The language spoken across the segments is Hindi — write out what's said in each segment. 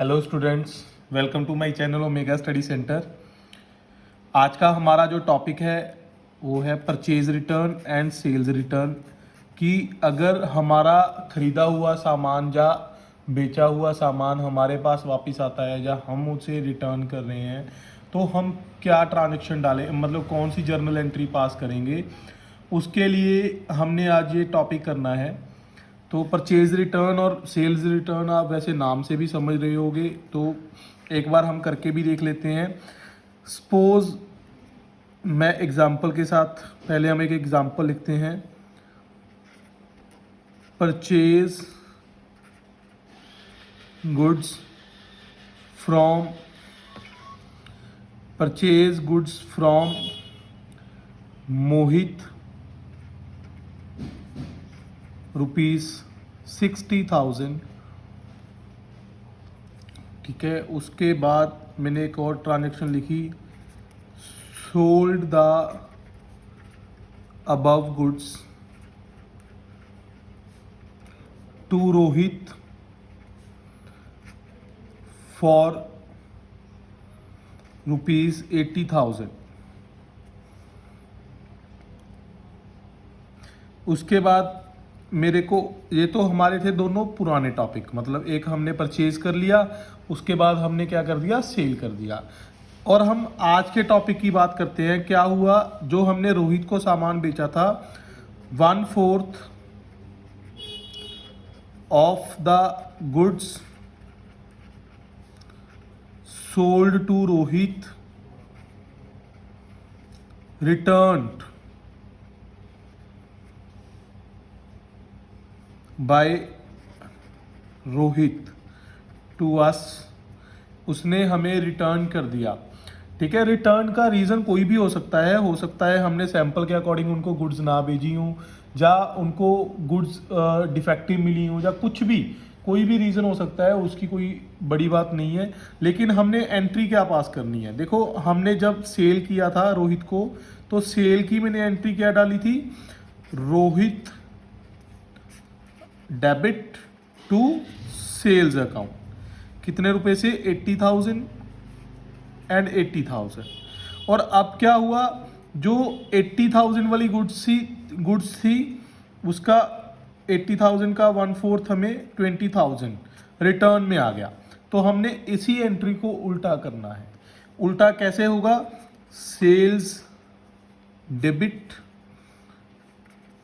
Hello students, welcome to my channel Omega study centre. आज का हमारा जो टॉपिक है वो है purchase return and sales return. कि अगर हमारा ख़रीदा हुआ सामान या बेचा हुआ सामान हमारे पास वापस आता है या हम उसे रिटर्न कर रहे हैं तो हम क्या ट्रांजैक्शन डालें, मतलब कौन सी जर्नल एंट्री पास करेंगे। उसके लिए हमने आज ये टॉपिक करना है। तो परचेज रिटर्न और सेल्स रिटर्न आप वैसे नाम से भी समझ रहे होगे, तो एक बार हम करके भी देख लेते हैं। सपोज मैं एग्जांपल के साथ, पहले हम एक एग्जांपल लिखते हैं। परचेज गुड्स फ्रॉम मोहित ₹60,000। ठीक है, उसके बाद मैंने एक और ट्रांजैक्शन लिखी, sold the above goods to Rohit for ₹80,000। उसके बाद मेरे को, ये तो हमारे थे दोनों पुराने टॉपिक, मतलब एक हमने परचेज कर लिया, उसके बाद हमने क्या कर दिया, सेल कर दिया। और हम आज के टॉपिक की बात करते हैं। क्या हुआ, जो हमने रोहित को सामान बेचा था, 1/4 off the goods sold to Rohit returned by Rohit to us. उसने हमें रिटर्न कर दिया। ठीक है, रिटर्न का रीज़न कोई भी हो सकता है हमने सैंपल के अकॉर्डिंग उनको गुड्स ना भेजी हूँ, या उनको गुड्स डिफेक्टिव मिली हूँ, या कुछ भी, कोई भी रीज़न हो सकता है, उसकी कोई बड़ी बात नहीं है। लेकिन हमने एंट्री क्या पास करनी है। देखो, हमने जब सेल किया था रोहित को, तो सेल की मैंने एंट्री क्या डाली थी, Rohit debit to sales account. कितने रुपए से, 80,000 एंड 80,000। और अब क्या हुआ, जो 80,000 वाली गुड्स थी उसका 80,000 का 1/4 हमें 20,000 रिटर्न में आ गया। तो हमने इसी एंट्री को उल्टा करना है। उल्टा कैसे होगा, सेल्स डेबिट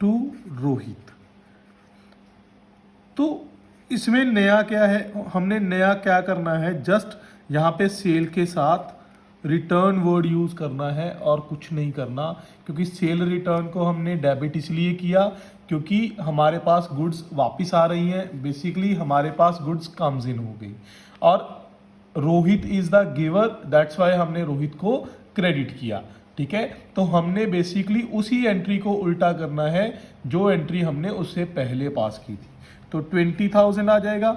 टू रोहित। तो इसमें नया क्या है, हमने नया क्या करना है, जस्ट यहाँ पे सेल के साथ रिटर्न वर्ड यूज़ करना है और कुछ नहीं करना। क्योंकि सेल रिटर्न को हमने डेबिट इसलिए किया क्योंकि हमारे पास गुड्स वापस आ रही हैं, बेसिकली हमारे पास गुड्स कम्स इन हो गई, और Rohit is the giver, that's why हमने रोहित को क्रेडिट किया। ठीक है, तो हमने बेसिकली उसी एंट्री को उल्टा करना है जो एंट्री हमने उससे पहले पास की थी। तो 20,000 आ जाएगा।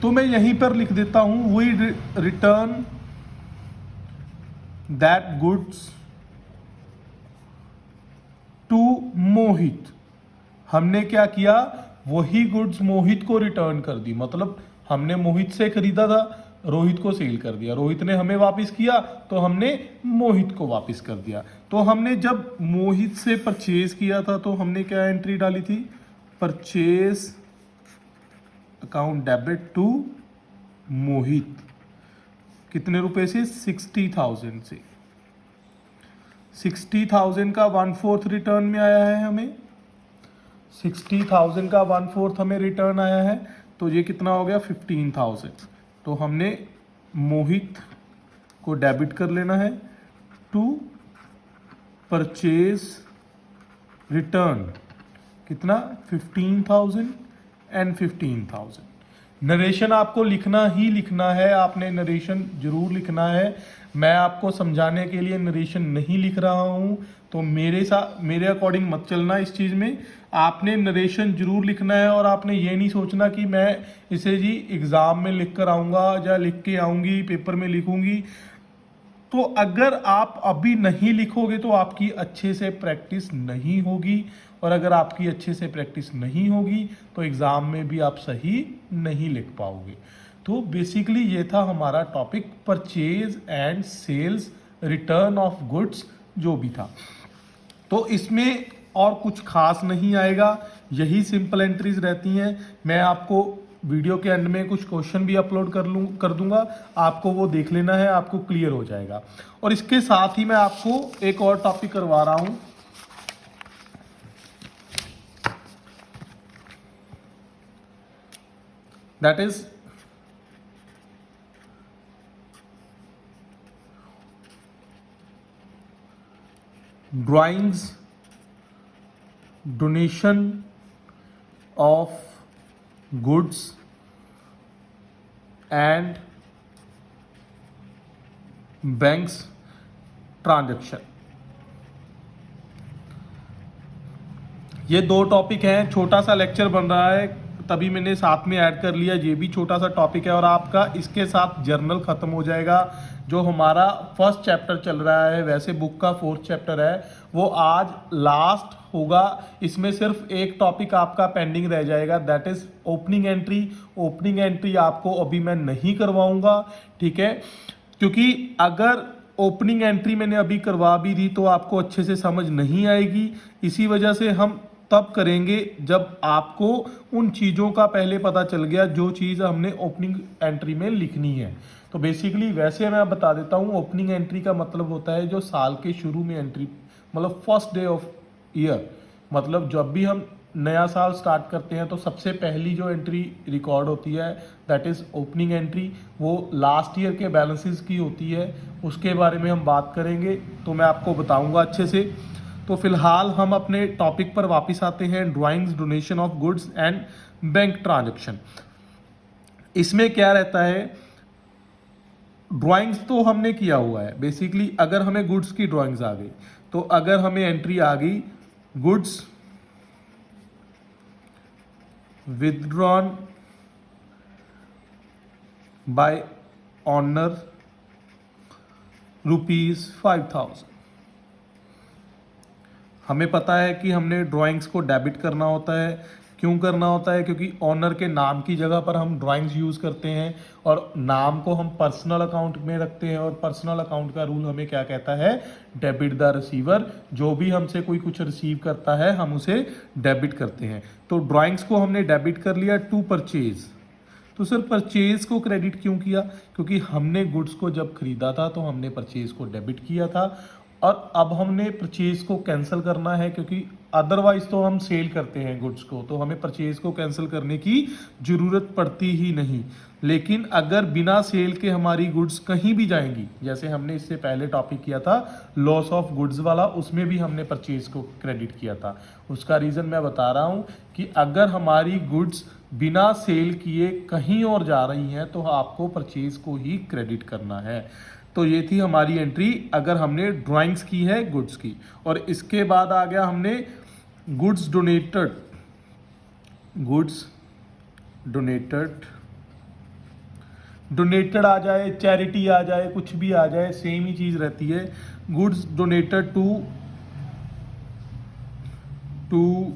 तो मैं यहीं पर लिख देता हूं, we return that goods to Mohit. हमने क्या किया, वही गुड्स मोहित को रिटर्न कर दी। मतलब हमने मोहित से खरीदा था, रोहित को सेल कर दिया, रोहित ने हमें वापस किया तो हमने मोहित को वापस कर दिया। तो हमने जब मोहित से परचेज किया था तो हमने क्या एंट्री डाली थी, परचेज अकाउंट डेबिट टू मोहित। कितने रुपए से, 60,000 से। 60,000 का 1/4 रिटर्न में आया है हमें, 60,000 का 1/4 हमें रिटर्न आया है। तो ये कितना हो गया, 15,000। तो हमने मोहित को डेबिट कर लेना है टू परचेज रिटर्न। कितना, 15,000 एंड 15,000। नरेशन आपको लिखना ही लिखना है, आपने नरेशन जरूर लिखना है। मैं आपको समझाने के लिए नरेशन नहीं लिख रहा हूँ, तो मेरे अकॉर्डिंग मत चलना इस चीज़ में। आपने नरेशन जरूर लिखना है, और आपने ये नहीं सोचना कि मैं इसे जी एग्ज़ाम में लिख कर आऊँगा या लिख के आऊँगी, पेपर में लिखूँगी। तो अगर आप अभी नहीं लिखोगे तो आपकी अच्छे से प्रैक्टिस नहीं होगी और अगर आपकी अच्छे से प्रैक्टिस नहीं होगी तो एग्ज़ाम में भी आप सही नहीं लिख पाओगे। तो बेसिकली ये था हमारा topic, purchase and sales return of goods जो भी था। तो इसमें और कुछ खास नहीं आएगा, यही सिंपल एंट्रीज रहती हैं। मैं आपको वीडियो के एंड में कुछ क्वेश्चन भी अपलोड कर दूंगा, आपको वो देख लेना है, आपको क्लियर हो जाएगा। और इसके साथ ही मैं आपको एक और टॉपिक करवा रहा हूं, that is drawings donation of goods and banks transaction. ये दो टॉपिक हैं, छोटा सा लेक्चर बन रहा है तभी मैंने साथ में ऐड कर लिया। ये भी छोटा सा टॉपिक है और आपका इसके साथ जर्नल खत्म हो जाएगा। जो हमारा फर्स्ट चैप्टर चल रहा है, वैसे बुक का 4th चैप्टर है, वो आज लास्ट होगा। इसमें सिर्फ एक टॉपिक आपका पेंडिंग रह जाएगा, that is opening entry. Opening entry आपको अभी मैं नहीं करवाऊंगा, ठीक है, क्योंकि अगर ओपनिंग एंट्री मैंने अभी करवा भी दी तो आपको अच्छे से समझ नहीं आएगी। इसी वजह से हम तब करेंगे जब आपको उन चीज़ों का पहले पता चल गया जो चीज़ हमने ओपनिंग एंट्री में लिखनी है। तो बेसिकली वैसे मैं बता देता हूँ, ओपनिंग एंट्री का मतलब होता है जो साल के शुरू में एंट्री, मतलब फर्स्ट डे ऑफ ईयर, मतलब जब भी हम नया साल स्टार्ट करते हैं तो सबसे पहली जो एंट्री रिकॉर्ड होती है दैट इज़ ओपनिंग एंट्री। वो लास्ट ईयर के बैलेंसेस की होती है, उसके बारे में हम बात करेंगे, तो मैं आपको बताऊंगा अच्छे से। तो फिलहाल हम अपने टॉपिक पर वापस आते हैं, drawings donation of goods and bank transaction. इसमें क्या रहता है, ड्राइंग्स तो हमने किया हुआ है। बेसिकली अगर हमें गुड्स की ड्राइंग्स आ गई, तो अगर हमें एंट्री आ गई गुड्स withdrawn by owner ₹5,000। हमें पता है कि हमने ड्राइंग्स को डेबिट करना होता है। क्यों करना होता है? क्योंकि ऑनर के नाम की जगह पर हम ड्राइंग्स यूज़ करते हैं और नाम को हम पर्सनल अकाउंट में रखते हैं, और पर्सनल अकाउंट का रूल हमें क्या कहता है, डेबिट द रिसीवर। जो भी हमसे कोई कुछ रिसीव करता है हम उसे डेबिट करते हैं। तो ड्राइंग्स को हमने डेबिट कर लिया टू परचेज। तो सर परचेज को क्रेडिट क्यों किया? क्योंकि हमने गुड्स को जब खरीदा था तो हमने परचेज को डेबिट किया था, और अब हमने परचेज को कैंसिल करना है, क्योंकि अदरवाइज तो हम सेल करते हैं गुड्स को, तो हमें परचेज को कैंसिल करने की ज़रूरत पड़ती ही नहीं। लेकिन अगर बिना सेल के हमारी गुड्स कहीं भी जाएंगी, जैसे हमने इससे पहले टॉपिक किया था लॉस ऑफ गुड्स वाला, उसमें भी हमने परचेज को क्रेडिट किया था। उसका रीज़न मैं बता रहा हूँ कि अगर हमारी गुड्स बिना सेल किए कहीं और जा रही हैं तो आपको परचेज को ही क्रेडिट करना है। तो ये थी हमारी एंट्री अगर हमने ड्राइंग्स की है गुड्स की। और इसके बाद आ गया हमने गुड्स डोनेटेड। डोनेटेड आ जाए, चैरिटी आ जाए, कुछ भी आ जाए, सेम ही चीज़ रहती है। Goods donated to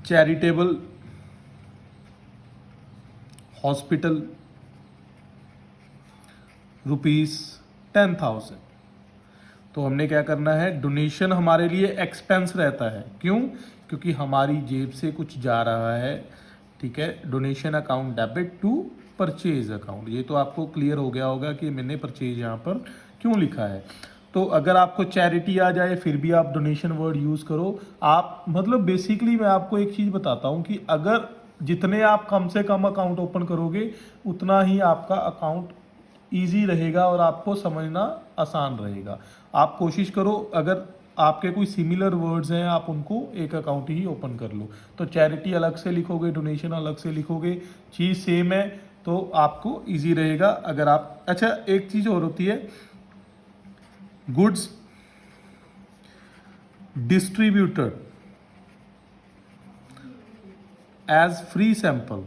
charitable hospital ₹10,000। तो हमने क्या करना है, डोनेशन हमारे लिए एक्सपेंस रहता है। क्यों? क्योंकि हमारी जेब से कुछ जा रहा है, ठीक है। Donation account debit to purchase account. ये तो आपको क्लियर हो गया होगा कि मैंने परचेज यहाँ पर क्यों लिखा है। तो अगर आपको चैरिटी आ जाए फिर भी आप डोनेशन वर्ड यूज़ करो। आप मतलब बेसिकली मैं आपको एक चीज़ बताता हूँ कि अगर जितने आप कम से कम अकाउंट ओपन करोगे उतना ही आपका अकाउंट ईजी रहेगा और आपको समझना आसान रहेगा। आप कोशिश करो, अगर आपके कोई सिमिलर वर्ड्स हैं आप उनको एक अकाउंट ही ओपन कर लो। तो चैरिटी अलग से लिखोगे, डोनेशन अलग से लिखोगे, चीज़ सेम है तो आपको इजी रहेगा। अगर आप, अच्छा एक चीज़ और होती है, goods distributed as free sample.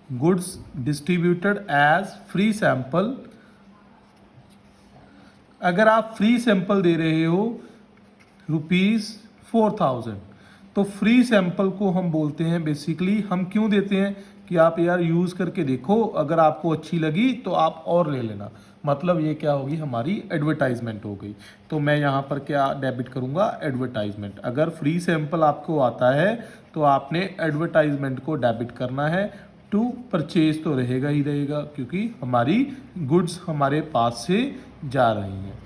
Goods distributed as free sample. अगर आप फ्री सैंपल दे रहे हो ₹4,000। तो फ्री सैंपल को हम बोलते हैं बेसिकली, हम क्यों देते हैं कि आप यार यूज़ करके देखो, अगर आपको अच्छी लगी तो आप और ले लेना। मतलब ये क्या होगी, हमारी एडवर्टाइजमेंट हो गई। तो मैं यहाँ पर क्या डेबिट करूँगा, एडवर्टाइजमेंट। अगर फ्री सैंपल आपको आता है तो आपने एडवर्टाइजमेंट को डेबिट करना है। टू परचेज तो रहेगा ही रहेगा, क्योंकि हमारी गुड्स हमारे पास से जा रही हैं।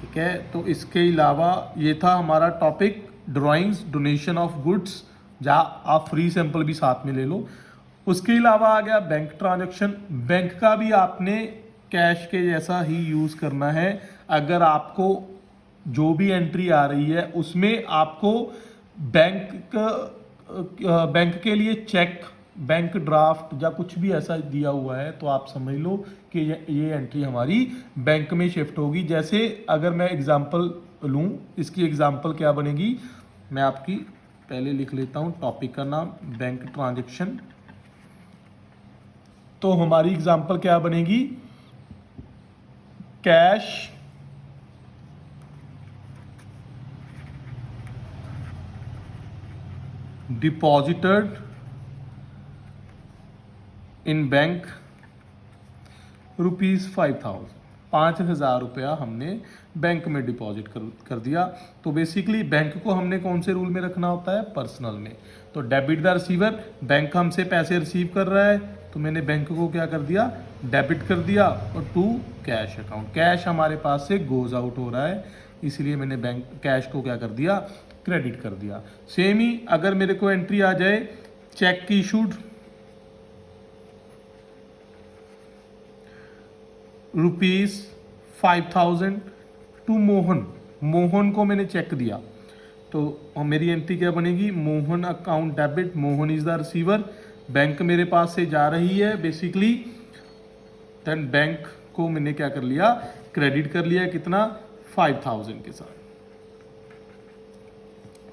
ठीक है, तो इसके अलावा ये था हमारा topic drawings, donation of goods, जहाँ आप फ्री सैंपल भी साथ में ले लो। उसके अलावा आ गया बैंक ट्रांजैक्शन। बैंक का भी आपने कैश के जैसा ही यूज़ करना है। अगर आपको जो भी एंट्री आ रही है उसमें आपको बैंक के लिए चेक, बैंक ड्राफ्ट या कुछ भी ऐसा दिया हुआ है तो आप समझ लो कि ये एंट्री हमारी बैंक में शिफ्ट होगी। जैसे अगर मैं एग्जांपल लूँ, इसकी एग्जांपल क्या बनेगी, मैं आपकी पहले लिख लेता हूँ टॉपिक का नाम, बैंक ट्रांजैक्शन। तो हमारी एग्जांपल क्या बनेगी, कैश डिपॉजिटेड इन बैंक ₹5,000। 5,000 रुपया हमने बैंक में डिपॉजिट कर दिया। तो बेसिकली बैंक को हमने कौन से रूल में रखना होता है, पर्सनल में। तो डेबिट द रिसीवर, बैंक हमसे पैसे रिसीव कर रहा है तो मैंने बैंक को क्या कर दिया, डेबिट कर दिया। और टू कैश अकाउंट, कैश हमारे पास से गोज आउट हो रहा है, इसलिए मैंने बैंक कैश को क्या कर दिया, क्रेडिट कर दिया। सेम ही अगर मेरे को एंट्री आ जाए cheque issued ₹5,000 to Mohan, Mohan को मैंने चेक दिया तो मेरी एंट्री क्या बनेगी, Mohan account debit, Mohan is the receiver, bank मेरे पास से जा रही है बेसिकली, देन बैंक को मैंने क्या कर लिया, क्रेडिट कर लिया। कितना, 5,000 के साथ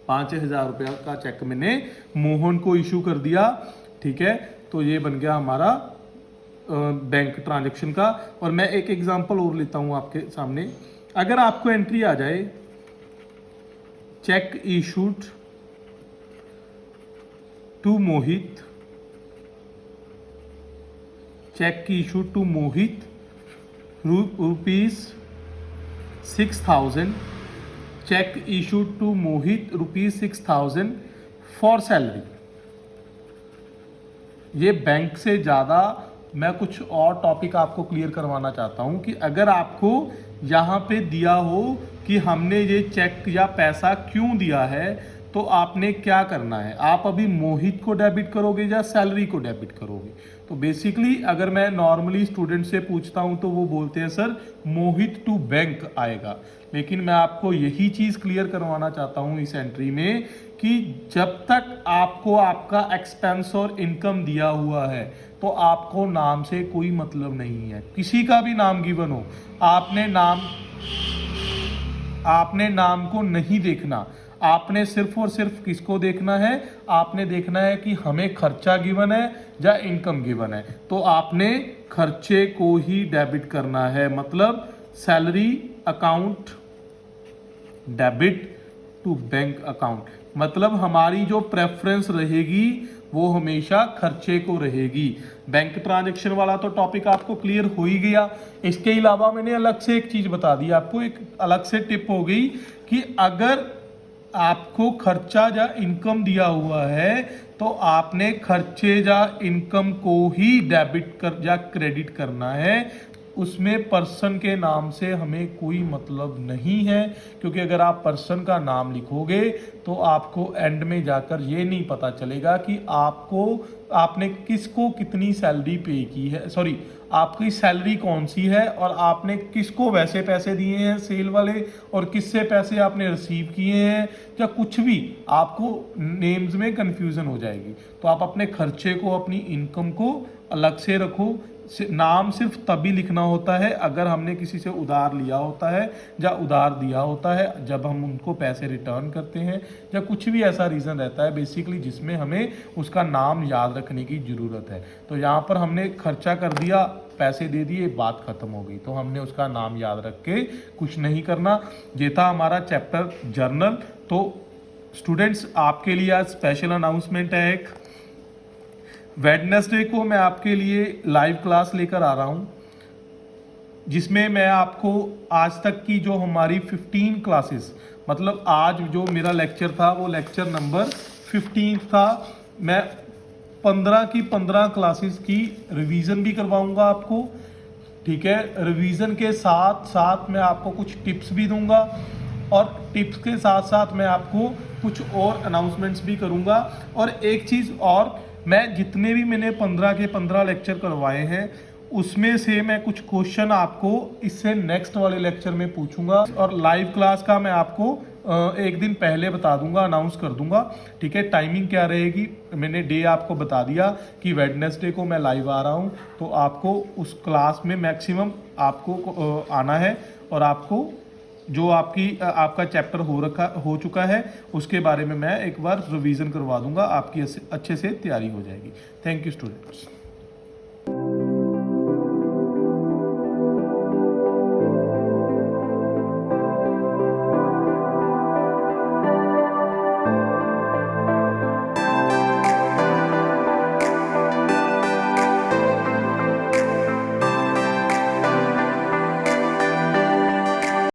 5,000 रुपया का चेक मैंने मोहन को इशू कर दिया। ठीक है, तो ये बन गया हमारा बैंक ट्रांजैक्शन का। और मैं एक एग्जांपल और लेता हूं आपके सामने। अगर आपको एंट्री आ जाए cheque issued to Mohit, cheque issued to Mohit ₹6,000, cheque issued to Mohit ₹6,000 for salary. ये बैंक से ज़्यादा मैं कुछ और टॉपिक आपको क्लियर करवाना चाहता हूं कि अगर आपको यहाँ पे दिया हो कि हमने ये चेक या पैसा क्यों दिया है तो आपने क्या करना है, आप अभी मोहित को डेबिट करोगे या सैलरी को डेबिट करोगे। तो बेसिकली अगर मैं नॉर्मली स्टूडेंट से पूछता हूं तो वो बोलते हैं सर मोहित टू बैंक आएगा, लेकिन मैं आपको यही चीज़ क्लियर करवाना चाहता हूं इस एंट्री में कि जब तक आपको आपका एक्सपेंस और इनकम दिया हुआ है तो आपको नाम से कोई मतलब नहीं है। किसी का भी नाम गिवन हो, आपने नाम को नहीं देखना, आपने सिर्फ और सिर्फ किसको देखना है, आपने देखना है कि हमें खर्चा गिवन है या इनकम गिवन है। तो आपने खर्चे को ही डेबिट करना है, मतलब salary account debit to bank account, मतलब हमारी जो प्रेफरेंस रहेगी वो हमेशा खर्चे को रहेगी। बैंक ट्रांजैक्शन वाला तो टॉपिक आपको क्लियर हो ही गया। इसके अलावा मैंने अलग से एक चीज बता दी आपको, एक अलग से टिप हो गई कि अगर आपको खर्चा या इनकम दिया हुआ है तो आपने खर्चे या इनकम को ही डेबिट कर या क्रेडिट करना है, उसमें पर्सन के नाम से हमें कोई मतलब नहीं है। क्योंकि अगर आप पर्सन का नाम लिखोगे तो आपको एंड में जाकर ये नहीं पता चलेगा कि आपने किसको कितनी सैलरी पे की है, सॉरी आपकी सैलरी कौन सी है और आपने किसको वैसे पैसे दिए हैं सेल वाले और किससे पैसे आपने रिसीव किए हैं, या कुछ भी आपको नेम्स में कंफ्यूजन हो जाएगी। तो आप अपने खर्चे को, अपनी इनकम को अलग से रखो। नाम सिर्फ तभी लिखना होता है अगर हमने किसी से उधार लिया होता है या उधार दिया होता है, जब हम उनको पैसे रिटर्न करते हैं, या कुछ भी ऐसा रीज़न रहता है बेसिकली जिसमें हमें उसका नाम याद रखने की ज़रूरत है। तो यहाँ पर हमने खर्चा कर दिया, पैसे दे दिए, बात ख़त्म हो गई। तो हमने उसका नाम याद रख के कुछ नहीं करना। ये था हमारा चैप्टर जर्नल। तो स्टूडेंट्स, आपके लिए आज स्पेशल अनाउंसमेंट है एक। वेडनेसडे को मैं आपके लिए लाइव क्लास लेकर आ रहा हूँ, जिसमें मैं आपको आज तक की जो हमारी 15 क्लासेस, मतलब आज जो मेरा लेक्चर था वो लेक्चर नंबर 15 था। मैं 15 की 15 क्लासेस की रिवीजन भी करवाऊंगा आपको, ठीक है। रिवीजन के साथ साथ मैं आपको कुछ टिप्स भी दूंगा, और टिप्स के साथ साथ मैं आपको कुछ और अनाउंसमेंट्स भी करूंगा। और एक चीज़ और, मैं जितने भी मैंने 15 के 15 लेक्चर करवाए हैं उसमें से मैं कुछ क्वेश्चन आपको इससे नेक्स्ट वाले लेक्चर में पूछूंगा, और लाइव क्लास का मैं आपको एक दिन पहले बता दूंगा, अनाउंस कर दूंगा, ठीक है। टाइमिंग क्या रहेगी मैंने डे आपको बता दिया कि वेडनेसडे को मैं लाइव आ रहा हूं। तो आपको उस क्लास में मैक्सिमम आपको आना है, और आपको जो आपका चैप्टर हो चुका है उसके बारे में मैं एक बार रिवीजन करवा दूंगा, आपकी अच्छे से तैयारी हो जाएगी। Thank you students.